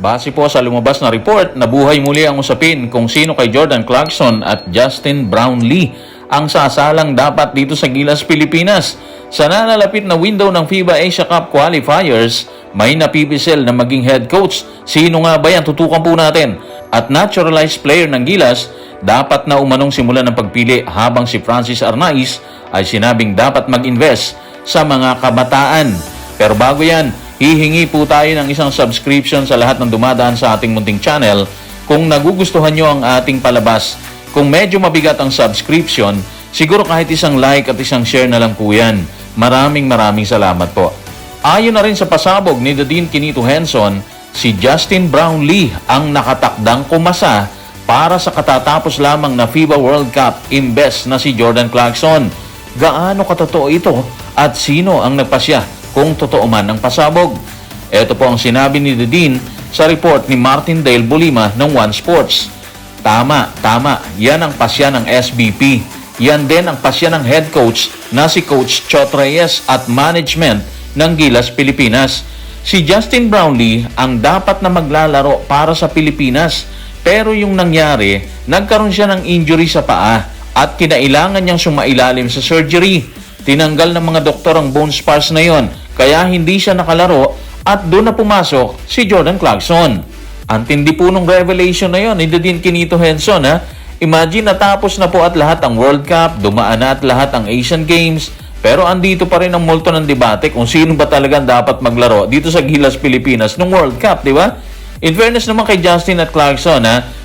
Base po sa lumabas na report, nabuhay muli ang usapin kung sino kay Jordan Clarkson at Justin Brownlee ang sasalang dapat dito sa Gilas, Pilipinas. Sa nalalapit na window ng FIBA Asia Cup Qualifiers, may napipisil na maging head coach. Sino nga ba yan? Tutukan po natin. At naturalized player ng Gilas, dapat na umanong simulan ng pagpili habang si Francis Arnaiz ay sinabing dapat mag-invest sa mga kabataan. Pero bago yan, hihingi po tayo ng isang subscription sa lahat ng dumadaan sa ating munting channel. Kung nagugustuhan nyo ang ating palabas, kung medyo mabigat ang subscription, siguro kahit isang like at isang share na lang po yan. Maraming salamat po. Ayon na rin sa pasabog ni Dean Quinito Henson, si Justin Brownlee ang nakatakdang kumasa para sa katatapos lamang na FIBA World Cup imbes na si Jordan Clarkson. Gaano katotoo ito at sino ang nagpasya kung totoo man ang pasabog? Ito po ang sinabi ni Dean sa report ni Martin Dale Bolima ng One Sports. Tama. Yan ang pasya ng SBP. Yan din ang pasya ng head coach na si Coach Chot Reyes at management ng Gilas, Pilipinas. Si Justin Brownlee ang dapat na maglalaro para sa Pilipinas. Pero yung nangyari, nagkaroon siya ng injury sa paa at kinailangan niyang sumailalim sa surgery. Tinanggal ng mga doktor ang bone spars na yon, kaya hindi siya nakalaro at doon na pumasok si Jordan Clarkson. Ang tindi po nung revelation na yon ni Dean Quinito Henson. Imagine natapos na po at lahat ang World Cup, dumaan na at lahat ang Asian Games, pero andito pa rin ang multo ng debate kung sino ba talagang dapat maglaro dito sa Gilas, Pilipinas nung World Cup, di ba? In fairness naman kay Justin at Clarkson,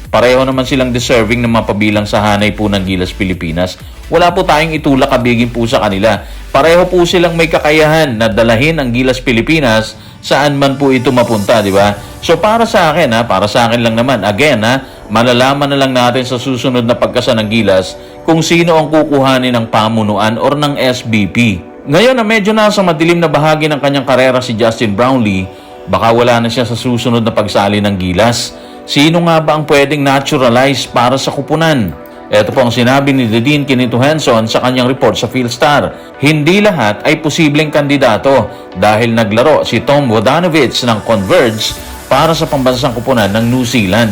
pareho naman silang deserving ng mapabilang sa hanay po ng Gilas, Pilipinas. Wala po tayong itulak kabigin po sa kanila. Pareho po silang may kakayahan na dalahin ang Gilas, Pilipinas saan man po ito mapunta, di ba? So para sa akin, para sa akin lang naman, again, malalaman na lang natin sa susunod na pagkasa ng Gilas kung sino ang kukuhanin ng pamunuan or ng SBP. Ngayon na medyo nasa madilim na bahagi ng kanyang karera si Justin Brownlee, baka wala na siya sa susunod na pagsali ng Gilas. Sino nga ba ang pwedeng naturalize para sa kupunan? Ito po ang sinabi ni Dean Quinito Henson sa kanyang report sa Philstar. Hindi lahat ay posibleng kandidato dahil naglaro si Tom Vodanovic ng Converge para sa pambansang kupunan ng New Zealand.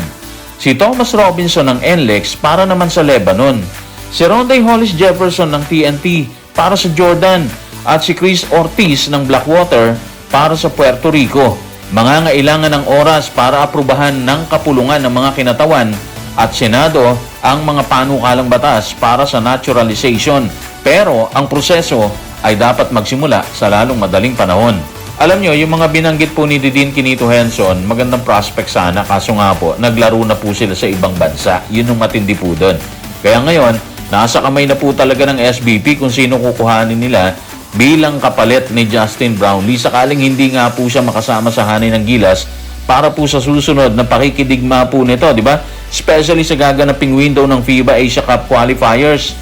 Si Thomas Robinson ng NLEX para naman sa Lebanon. Si Ronday Hollis Jefferson ng TNT para sa Jordan at si Chris Ortiz ng Blackwater para sa Puerto Rico. Mangangailangan ng oras para aprubahan ng kapulungan ng mga kinatawan at Senado ang mga panukalang batas para sa naturalization. Pero ang proseso ay dapat magsimula sa lalong madaling panahon. Alam nyo, yung mga binanggit po ni Dean Quinito Henson, magandang prospect sana, kaso nga po, naglaro na po sila sa ibang bansa. Yun yung matindi po doon. Kaya ngayon, nasa kamay na po talaga ng SBP kung sino kukuhanin nila bilang kapalit ni Justin Brownlee sakaling hindi nga po siya makasama sa hanay ng Gilas para po sa susunod na pakikidigma po nito, di ba? Especially sa gaganaping window ng FIBA Asia Cup Qualifiers.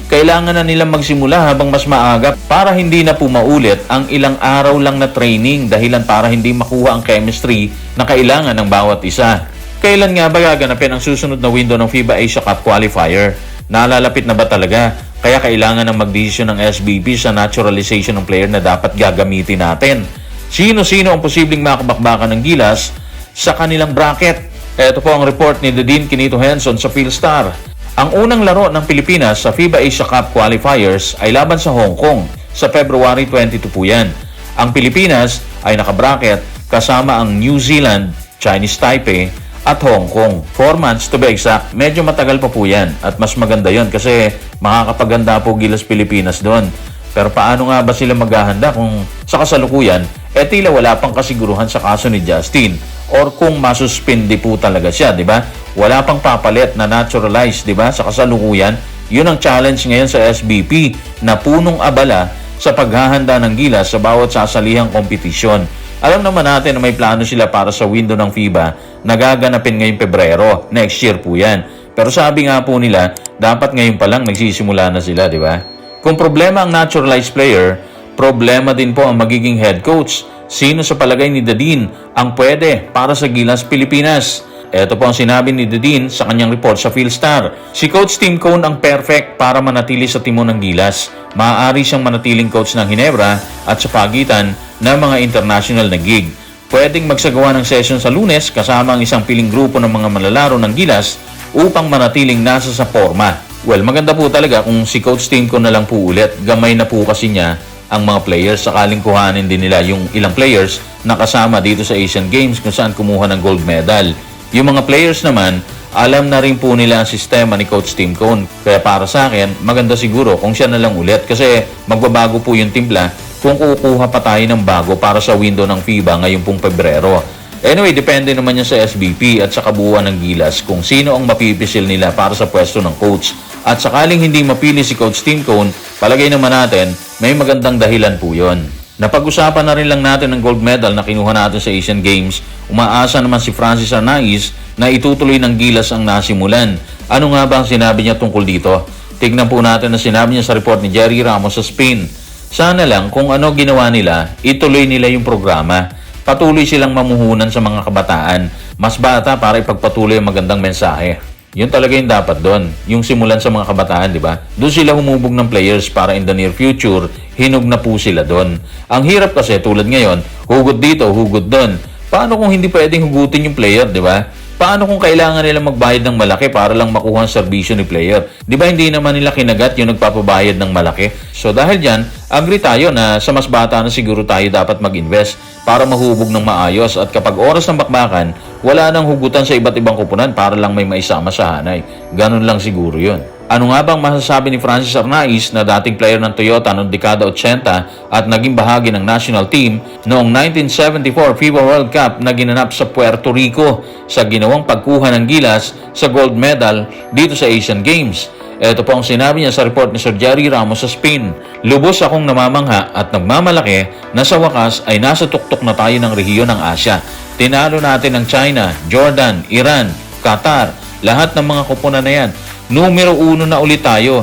Kailangan na nilang magsimula habang mas maaga para hindi na po maulit ang ilang araw lang na training dahilan para hindi makuha ang chemistry na kailangan ng bawat isa. Kailan nga ba gaganapin ang susunod na window ng FIBA Asia Cup Qualifier? Nalalapit na ba talaga? Kaya kailangan ng magdesisyon ng SBP sa naturalization ng player na dapat gagamitin natin. Sino-sino ang posibleng makabakbakan ng Gilas sa kanilang bracket? Ito po ang report ni Dean Quinito Henson sa Philstar. Ang unang laro ng Pilipinas sa FIBA Asia Cup Qualifiers ay laban sa Hong Kong sa February 22 po yan. Ang Pilipinas ay nakabracket kasama ang New Zealand, Chinese Taipei at Hong Kong. 4 months to be exact. Medyo matagal pa po yan at mas maganda yon kasi makakapaganda po Gilas Pilipinas doon. Pero paano nga ba sila maghahanda kung sa kasalukuyan tila wala pang kasiguruhan sa kaso ni Justin or kung masuspindi po talaga siya, di ba? Wala pang papalit na naturalized, di ba? Sa kasalukuyan, yun ang challenge ngayon sa SBP na punong abala sa paghahanda ng Gilas sa bawat sasalihang kompetisyon. Alam naman natin na may plano sila para sa window ng FIBA na gaganapin ngayong Pebrero. Next year po yan. Pero sabi nga po nila, dapat ngayon pa lang nagsisimula na sila, di ba? Kung problema ang naturalized player, problema din po ang magiging head coach. Sino sa palagay ni Dean ang pwede para sa Gilas, Pilipinas? Ito po ang sinabi ni Dean sa kanyang report sa Philstar. Si Coach Tim Cone ang perfect para manatili sa timon ng Gilas. Maaari siyang manatiling coach ng Ginebra at sa pagitan ng mga international na gig. pwedeng magsagawa ng session sa Lunes kasama ang isang piling grupo ng mga manlalaro ng Gilas upang manatiling nasa sa forma. Well, maganda po talaga kung si Coach Timcon na lang po ulit. Gamay na po kasi niya ang mga players. Sakaling kuhanin din nila yung ilang players na kasama dito sa Asian Games kung saan kumuha ng gold medal. Yung mga players naman, alam na rin po nila ang sistema ni Coach Timcon. Kaya para sa akin, maganda siguro kung siya na lang ulit kasi magbabago po yung timpla kung kukuha pa tayo ng bago para sa window ng FIBA ngayong pong Pebrero. Anyway, depende naman yan sa SBP at sa kabuuan ng Gilas kung sino ang mapipisil nila para sa pwesto ng coach. At sakaling hindi mapili si Coach Timcon, palagay naman natin may magandang dahilan po yun. Napag-usapan na rin lang natin ang gold medal na kinuha natin sa Asian Games. Umaasa naman si Francis Arnaiz na itutuloy ng Gilas ang nasimulan. Ano nga ba ang sinabi niya tungkol dito? Tignan po natin ang sinabi niya sa report ni Jerry Ramos sa Spin. Sana lang kung ano ginawa nila, ituloy nila yung programa. Patuloy silang mamuhunan sa mga kabataan. Mas bata para ipagpatuloy ang magandang mensahe. Yun talaga yung dapat doon. Yung simulan sa mga kabataan, di ba? Doon sila humubog ng players para in the near future, hinog na po sila doon. Ang hirap kasi tulad ngayon, hugot dito, hugot doon. Paano kung hindi pwedeng hugutin yung player, di ba? Paano kung kailangan nila magbayad ng malaki para lang makuha ang serbisyo ni player? Di ba hindi naman nila kinagat yung nagpapabayad ng malaki? So dahil dyan, agree tayo na sa mas bata na siguro tayo dapat mag-invest para mahubog ng maayos at kapag oras ng bakbakan, wala nang hugutan sa iba't ibang kupunan para lang may maisama sa hanay. Ganun lang siguro yun. Ano nga bang masasabi ni Francis Arnaiz na dating player ng Toyota noong dekada 80 at naging bahagi ng national team noong 1974 FIBA World Cup na ginanap sa Puerto Rico sa ginawang pagkuha ng Gilas sa gold medal dito sa Asian Games? Ito po ang sinabi niya sa report ni Sir Jerry Ramos sa Spin. Lubos akong namamangha at nagmamalaki na sa wakas ay nasa tuktok na tayo ng rehiyon ng Asya. Tinalo natin ang China, Jordan, Iran, Qatar, lahat ng mga kupunan na yan. Numero 1 na ulit tayo.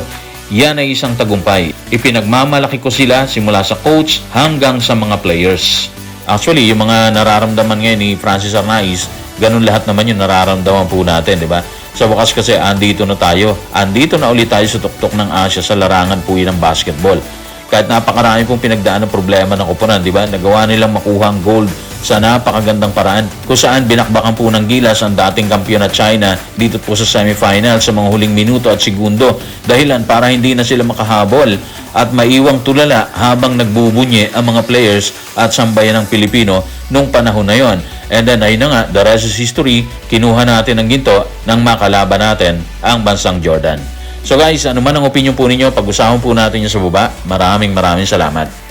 Yan ay isang tagumpay. Ipinagmamalaki ko sila simula sa coach hanggang sa mga players. Actually, yung mga nararamdaman ngayon ni Francis Arnaiz, ganun lahat naman yung nararamdaman po natin, di ba? Sa wakas kasi, andito na tayo. Andito na ulit tayo sa tuktok ng Asya sa larangan po yun ng basketball. Kahit napakarami pong pinagdaan ng problema ng kupunan, di ba? Nagawa nilang makuha ang gold sa napakagandang paraan kung saan binakbakan po ng Gilas ang dating kampiyon na China dito po sa semifinal sa mga huling minuto at segundo dahilan para hindi na sila makahabol at maiwang tulala habang nagbubunye ang mga players at sambayan ng Pilipino nung panahon na yon. And then ayun na nga, the rest is history, kinuha natin ang ginto nang makalaban natin ang bansang Jordan. So guys, ano man ang opinion po ninyo, pag-usapan po natin yun sa baba. Maraming salamat.